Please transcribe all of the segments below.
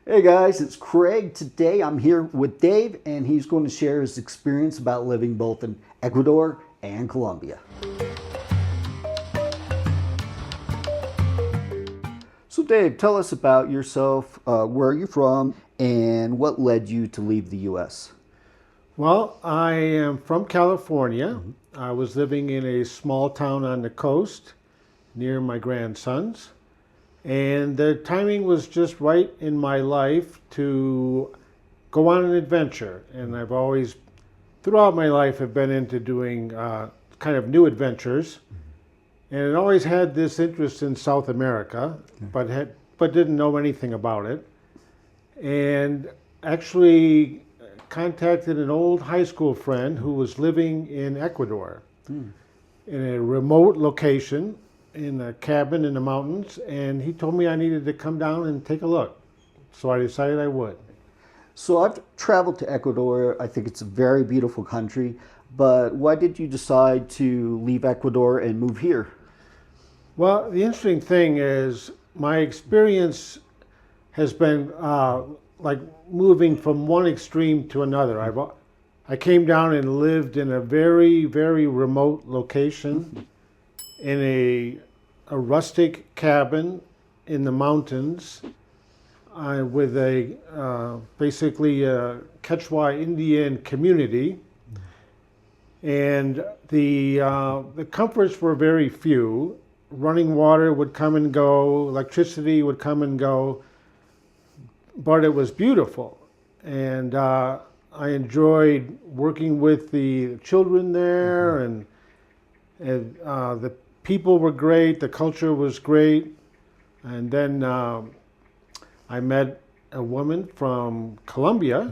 Hey guys, it's Craig. Today I'm here with Dave, and he's going to share his experience about living both in Ecuador and Colombia. So, Dave, tell us about yourself. Where are you from, and what led you to leave the U.S.? Well, I am from California. I was living in a small town on the coast near my grandsons. And the timing was just right in my life to go on an adventure. And I've always, throughout my life, have been into doing kind of new adventures. And it always had this interest in South America, but didn't know anything about it. And actually contacted an old high school friend who was living in Ecuador in a remote location in a cabin in the mountains, and he told me I needed to come down and take a look. So I decided I would. So, I've traveled to Ecuador. I think it's a very beautiful country, but why did you decide to leave Ecuador and move here? Well, the interesting thing is my experience has been like moving from one extreme to another. I came down and lived in a very, very remote location in a rustic cabin in the mountains with a basically a Quechua Indian community, and the comforts were very few. Running water would come and go, electricity would come and go, but it was beautiful, and I enjoyed working with the children there, and the people were great, the culture was great, and then I met a woman from Colombia,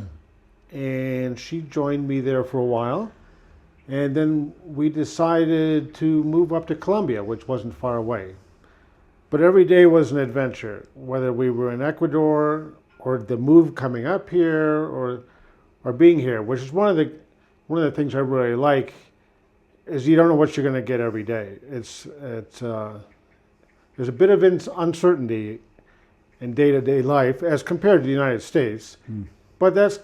and she joined me there for a while, and then we decided to move up to Colombia, which wasn't far away. But every day was an adventure, whether we were in Ecuador or the move coming up here or being here, which is one of the things I really like, is you don't know what you're going to get every day. There's a bit of uncertainty in day-to-day life as compared to the United States, but that's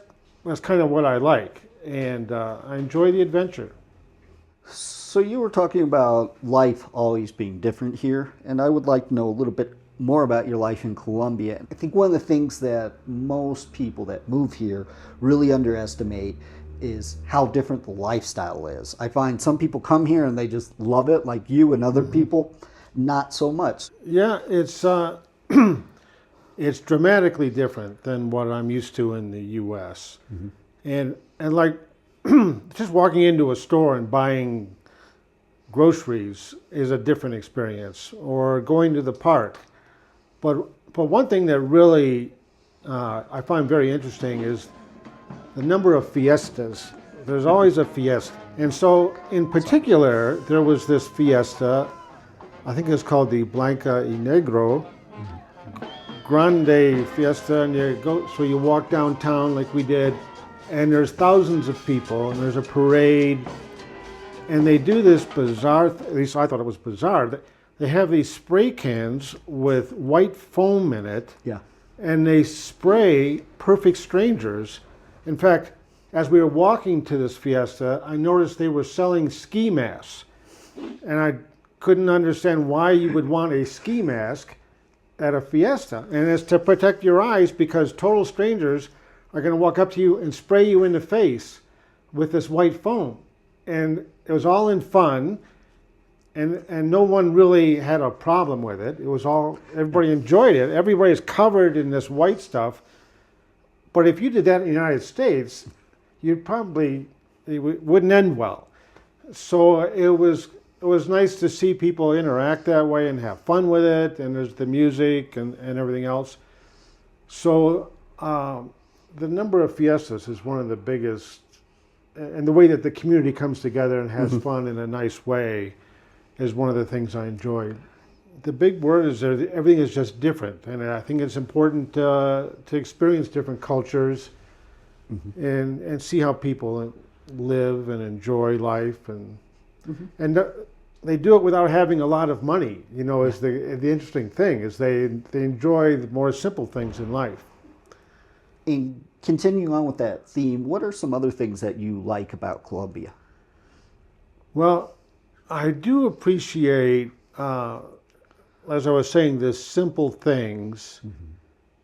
kind of what I like, and I enjoy the adventure. So, you were talking about life always being different here, and I would like to know a little bit more about your life in Colombia. I think one of the things that most people that move here really underestimate is how different the lifestyle is. I find some people come here and they just love it, like you, and other people not so much. Yeah, it's it's dramatically different than what I'm used to in the U.S. And like just walking into a store and buying groceries is a different experience, or going to the park. But one thing that really I find very interesting is the number of fiestas. There's always a fiesta. And so in particular, there was this fiesta, I think it's called the Blanca y Negro, Grande Fiesta, and so you walk downtown like we did, and there's thousands of people, and there's a parade, and they do this bizarre, at least I thought it was bizarre, they have these spray cans with white foam in it, Yeah. and they spray perfect strangers. In fact, as we were walking to this fiesta, I noticed they were selling ski masks, and I couldn't understand why you would want a ski mask at a fiesta. And it's to protect your eyes, because total strangers are going to walk up to you and spray you in the face with this white foam. And it was all in fun, and no one really had a problem with it. It was all, everybody enjoyed it. Everybody's covered in this white stuff. But if you did that in the United States, it wouldn't end well. So it was nice to see people interact that way and have fun with it, and there's the music and everything else. So the number of fiestas is one of the biggest, and the way that the community comes together and has fun in a nice way is one of the things I enjoy. The big word is that everything is just different, and I think it's important to experience different cultures and see how people live and enjoy life, and they do it without having a lot of money. You know, is the interesting thing is they enjoy the more simple things in life. And continuing on with that theme, what are some other things that you like about Colombia? Well, I do appreciate, as I was saying, the simple things.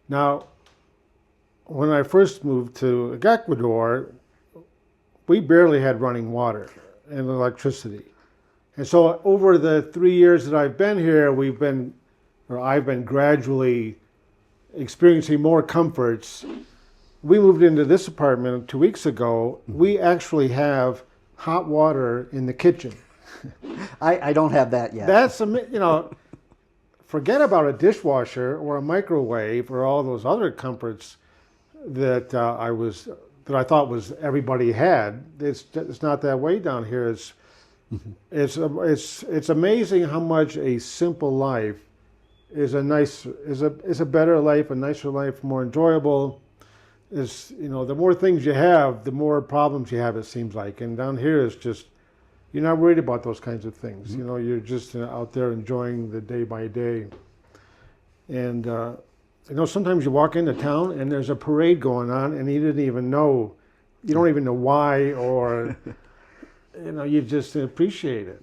Now, when I first moved to Ecuador, we barely had running water and electricity. And so over the 3 years that I've been here, I've been gradually experiencing more comforts. We moved into this apartment 2 weeks ago. We actually have hot water in the kitchen. I don't have that yet. That's, forget about a dishwasher or a microwave or all those other comforts that I thought was everybody had. It's not that way down here. It's amazing how much a simple life is a better life, a nicer life, more enjoyable. The more things you have, the more problems you have, it seems like. And down here it's just, you're not worried about those kinds of things. You're just out there enjoying the day by day. And sometimes you walk into town and there's a parade going on and you don't even know why, or you just appreciate it.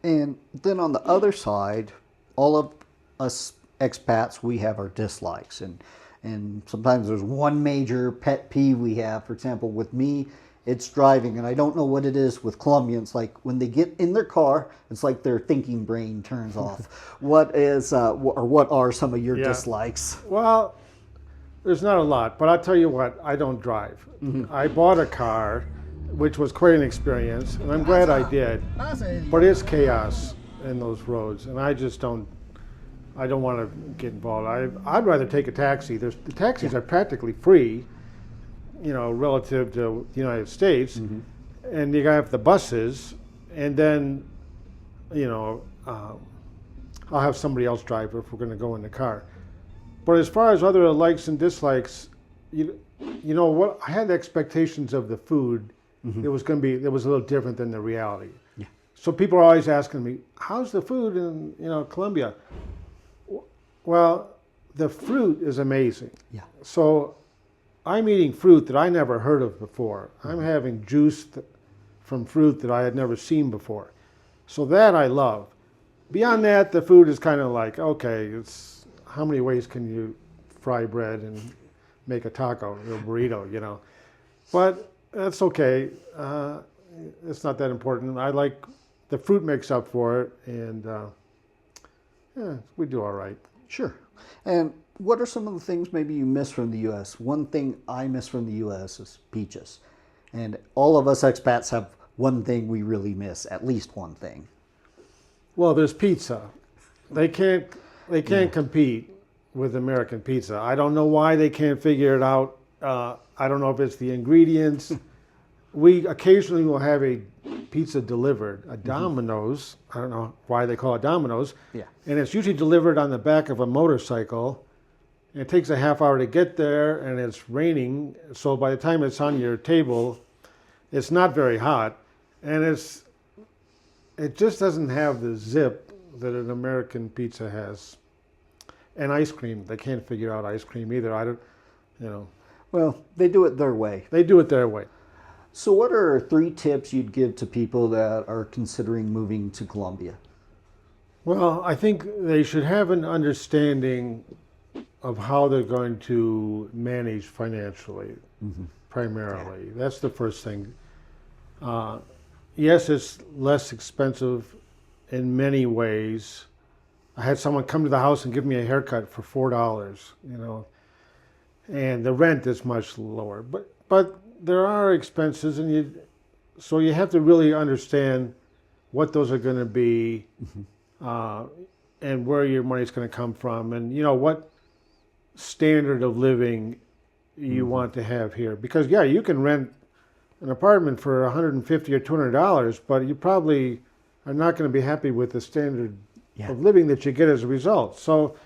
And then on the other side, all of us expats, we have our dislikes. And sometimes there's one major pet peeve we have. For example, with me, it's driving. And I don't know what it is with Colombians. Like when they get in their car, it's like their thinking brain turns off. What are some of your dislikes? Well, there's not a lot, but I'll tell you what, I don't drive. I bought a car, which was quite an experience, and I'm glad I did. But it's chaos in those roads, and I don't want to get involved. I'd rather take a taxi. The taxis are practically free, relative to the United States. And you have the buses, and then, I'll have somebody else drive if we're going to go in the car. But as far as other likes and dislikes, what I had expectations of the food. It was a little different than the reality. Yeah. So people are always asking me, "How's the food in Colombia?" Well, the fruit is amazing. Yeah. So I'm eating fruit that I never heard of before. I'm having juice from fruit that I had never seen before. So that I love. Beyond that, the food is kind of like, okay, it's how many ways can you fry bread and make a taco or a burrito, But that's okay. It's not that important. I like the fruit makes up for it, and we do all right. Sure. And what are some of the things maybe you miss from the U.S.? One thing I miss from the U.S. is peaches. And all of us expats have one thing we really miss, at least one thing. Well, there's pizza. They can't compete with American pizza. I don't know why they can't figure it out. I don't know if it's the ingredients. We occasionally will have a pizza delivered, a Domino's. I don't know why they call it Domino's. Yeah. And it's usually delivered on the back of a motorcycle. And it takes a half hour to get there, and it's raining. So by the time it's on your table, it's not very hot. And it just doesn't have the zip that an American pizza has. And ice cream. They can't figure out ice cream either. Well, they do it their way. They do it their way. So what are 3 tips you'd give to people that are considering moving to Colombia? Well, I think they should have an understanding of how they're going to manage financially, primarily. Yeah. That's the first thing. Yes, it's less expensive in many ways. I had someone come to the house and give me a haircut for $4, and the rent is much lower. But there are expenses, and so you have to really understand what those are going to be, and where your money's going to come from, and what standard of living you want to have here. Because you can rent an apartment for $150 or $200, but you probably are not going to be happy with the standard of living that you get as a result. So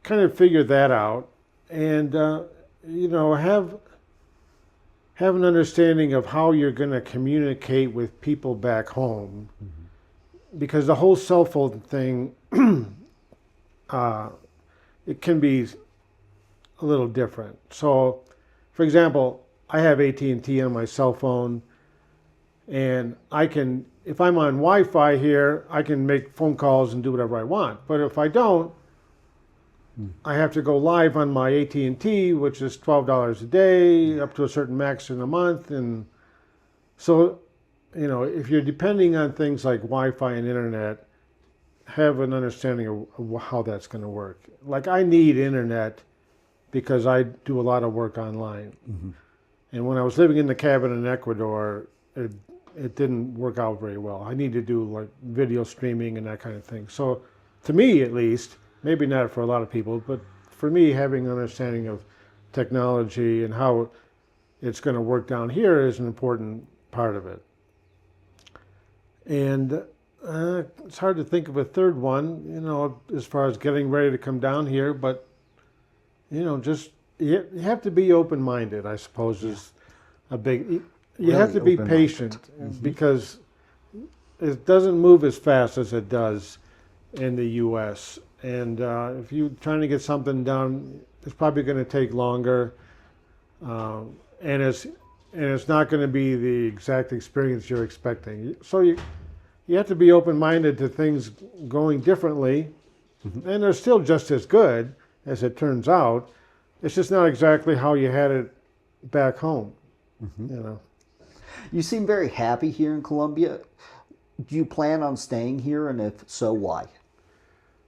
kind of figure that out, and have an understanding of how you're going to communicate with people back home, because the whole cell phone thing, it can be a little different. So for example, I have AT&T on my cell phone, and I can, if I'm on Wi-Fi here, I can make phone calls and do whatever I want. But if I don't, I have to go live on my AT&T, which is $12 a day, up to a certain max in a month. And so, you know, if you're depending on things like Wi-Fi and internet, have an understanding of how that's going to work. Like, I need internet because I do a lot of work online. Mm-hmm. And when I was living in the cabin in Ecuador, it didn't work out very well. I need to do like video streaming and that kind of thing. So to me, at least, maybe not for a lot of people, but for me, having an understanding of technology and how it's going to work down here is an important part of it. And it's hard to think of a third one, you know, as far as getting ready to come down here, but, you know, just, you have to be open-minded, I suppose, is a big, you Really have to be open-minded. patient, Mm-hmm. because it doesn't move as fast as it does in the U.S. And if you're trying to get something done, it's probably going to take longer, and it's not going to be the exact experience you're expecting. So you have to be open-minded to things going differently, Mm-hmm. and they're still just as good as it turns out. It's just not exactly how you had it back home, Mm-hmm. you know. You seem very happy here in Colombia. Do you plan on staying here, and if so, why?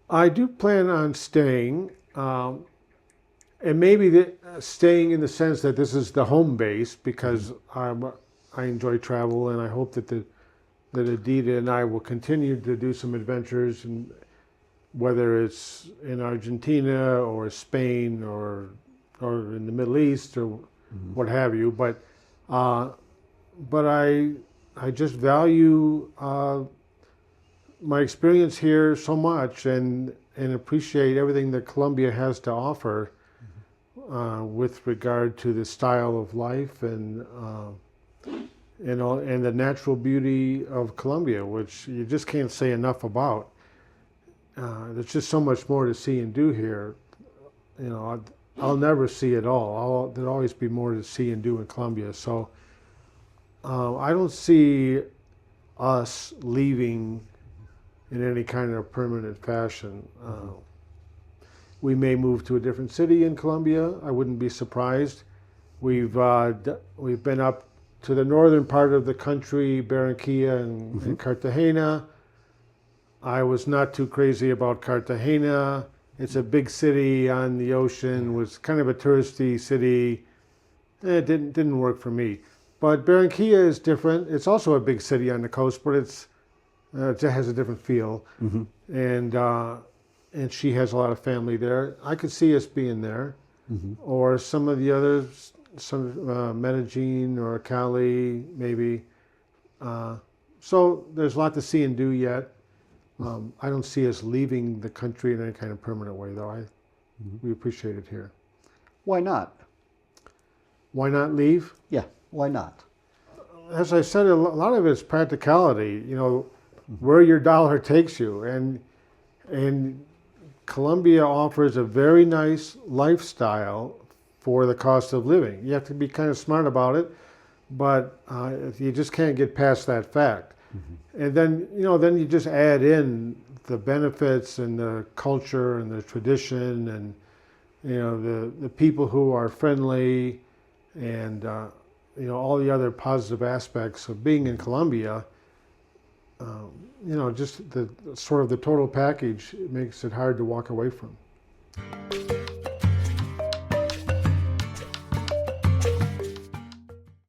I do plan on staying, and maybe staying in the sense that this is the home base, because I enjoy travel, and I hope that that Adita and I will continue to do some adventures, and whether it's in Argentina or Spain or in the Middle East or what have you. But I just value my experience here so much, and appreciate everything that Colombia has to offer with regard to the style of life and the natural beauty of Colombia, which you just can't say enough about. There's just so much more to see and do here. You know, I'll never see it all. There'll always be more to see and do in Colombia. So I don't see us leaving in any kind of permanent fashion. We may move to a different city in Colombia. I wouldn't be surprised. We've been up to the northern part of the country, Barranquilla and Cartagena. I was not too crazy about Cartagena. It's a big city on the ocean, was kind of a touristy city. It didn't work for me. But Barranquilla is different. It's also a big city on the coast, but it has a different feel. Mm-hmm. And she has a lot of family there. I could see us being there, Mm-hmm. or some of the others, Medellin or Cali, maybe. So there's a lot to see and do yet. I don't see us leaving the country in any kind of permanent way, though. We appreciate it here. Why not? Why not leave? Yeah, why not? As I said, a lot of it is practicality. You know, where your dollar takes you, and Colombia offers a very nice lifestyle for the cost of living. You have to be kind of smart about it, but you just can't get past that fact. And then, you know, then you just add in the benefits and the culture and the tradition, and, you know, the people who are friendly, and you know, all the other positive aspects of being in Colombia. You know, just the sort of the total package makes it hard to walk away from.